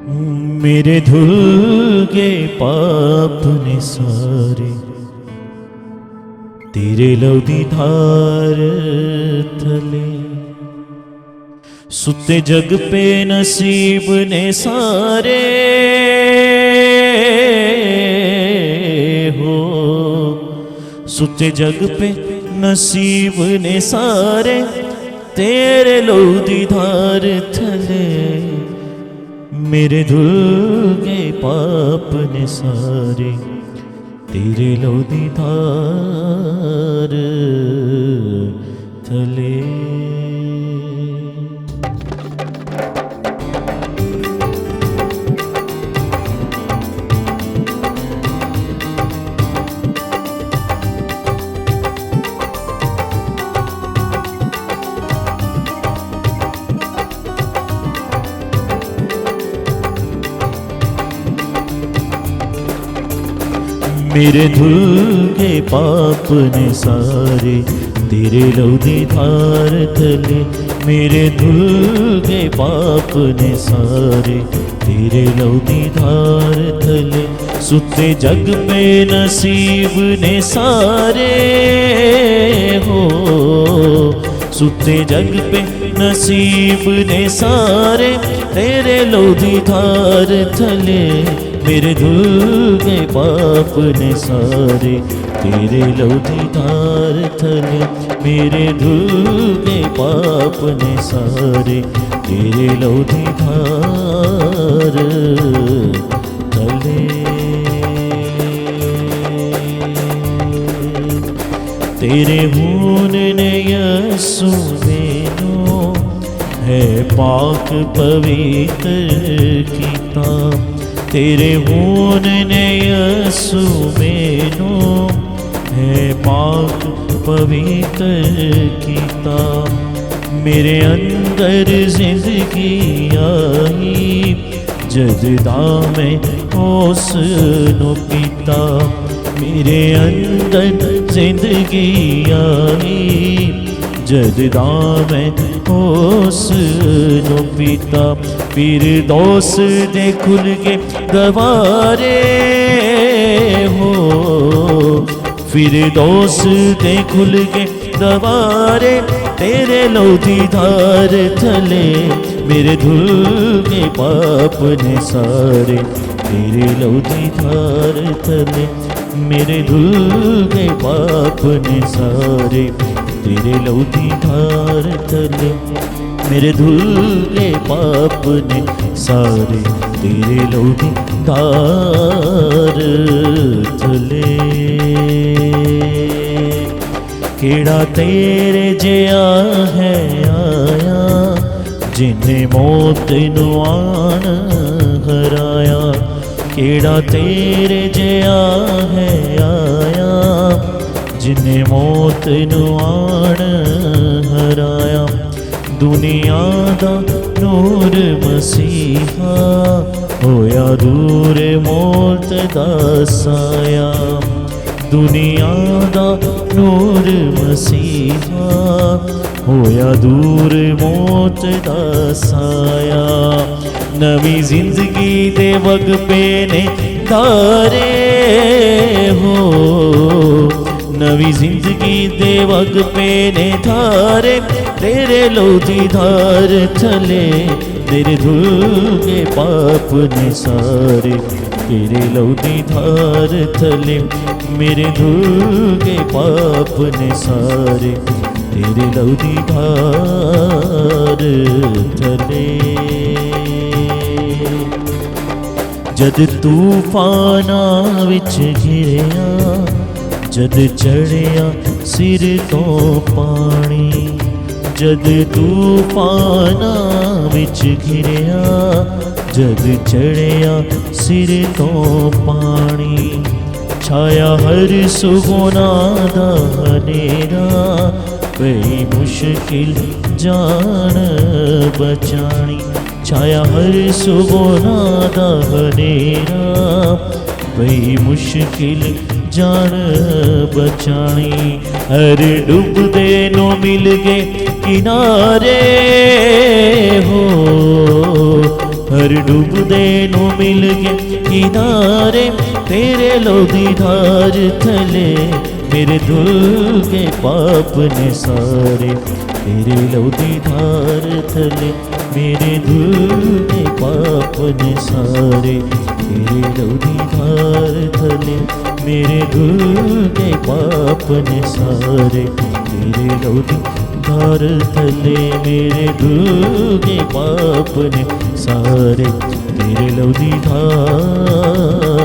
मेरे धुल गए पाप ने सारे, तेरे लहू दी धार थले। सुते जग पे नसीब ने सारे हो, सुते जग पे नसीब ने सारे, तेरे लहू दी धार थले। मेरे धुल गए पाप ने सारे, तेरे लहू दी धार थले। मेरे धुल गए पाप ने सारे, तेरे लहू दी धार थले। मेरे धुल गए पाप ने सारे, तेरे लहू दी धार थले। सुते जग पे नसीब ने सारे हो, सुते जग पे नसीब ने सारे, तेरे लहू दी धार थले। मेरे धुल गए पाप ने सारे, तेरे लहू दी धार थले। मेरे धुल गए पाप ने सारे, तेरे लहू दी धार थले। तेरे खून ने यीशु मैनू है पाक पवित्र कीता। तेरे खून ने यीशु मैनू है पाक पवित्र कीता। मेरे अंदर जिंदगी आई, जददा मैं उस नू पीता। मेरे अंदर जिंदगी आई, जददा मैं उस नू पीता। फिर दोस्त दे खुल के दवारे हो, फिर दोस्त दे खुल के दवारे, तेरे लहू दी धार थले। मेरे धुल गए पाप ने सारे, तेरे लहू दी धार थले। मेरे धुल गए पाप ने सारे, तेरे लहू दी धार थले। मेरे धुल गए पाप ने सारे, तेरे लहू दी धार थले। केड़ा तेरे जिया है आया, जिन्हें मौत नू आन हराया। केड़ा तेरे जिया है आया, जिन्हें मौत नू आन हराया। दुनिया दा नूर मसीहा होया दूर मौत दा साया। दुनिया दा नूर मसीहा होया दूर मौत दा साया। नवी जिंदगी दे वग पे ने धारे हो, नवी जिंदगी दे वग पे ने धारे, तेरे लहू दी धार थले। मेरे धुल गए पाप ने सारे, तेरे लहू दी धार थले। मेरे धुल गए पाप ने सारे, तेरे लहू दी धार थले। जद तूफाना विच घिरिया, जद चढ़िया सिर तो पानी। जद तूफाना विच घिरिया, जद चढ़िया सिर तो पानी। छाया हर सुगुना दा हनेरा, कई मुश्किल जान बचानी। छाया हर सुगुना दा हनेरा, कई मुश्किल जान बचानी। हर डूबदे नो मिल गए किनारे हो, पर डूबदे नू मिल गए किनारे तेरे लोधी धार थले मेरे धुल के पाप ने सारे तेरे लोधी धार थले मेरे धुल के पाप ने सारे तेरे लोधी धार थले मेरे धुल के पाप ने सारे तेरे लोधी धार थले मेरे धुल के पाप ने सारे तेरे लोधी धार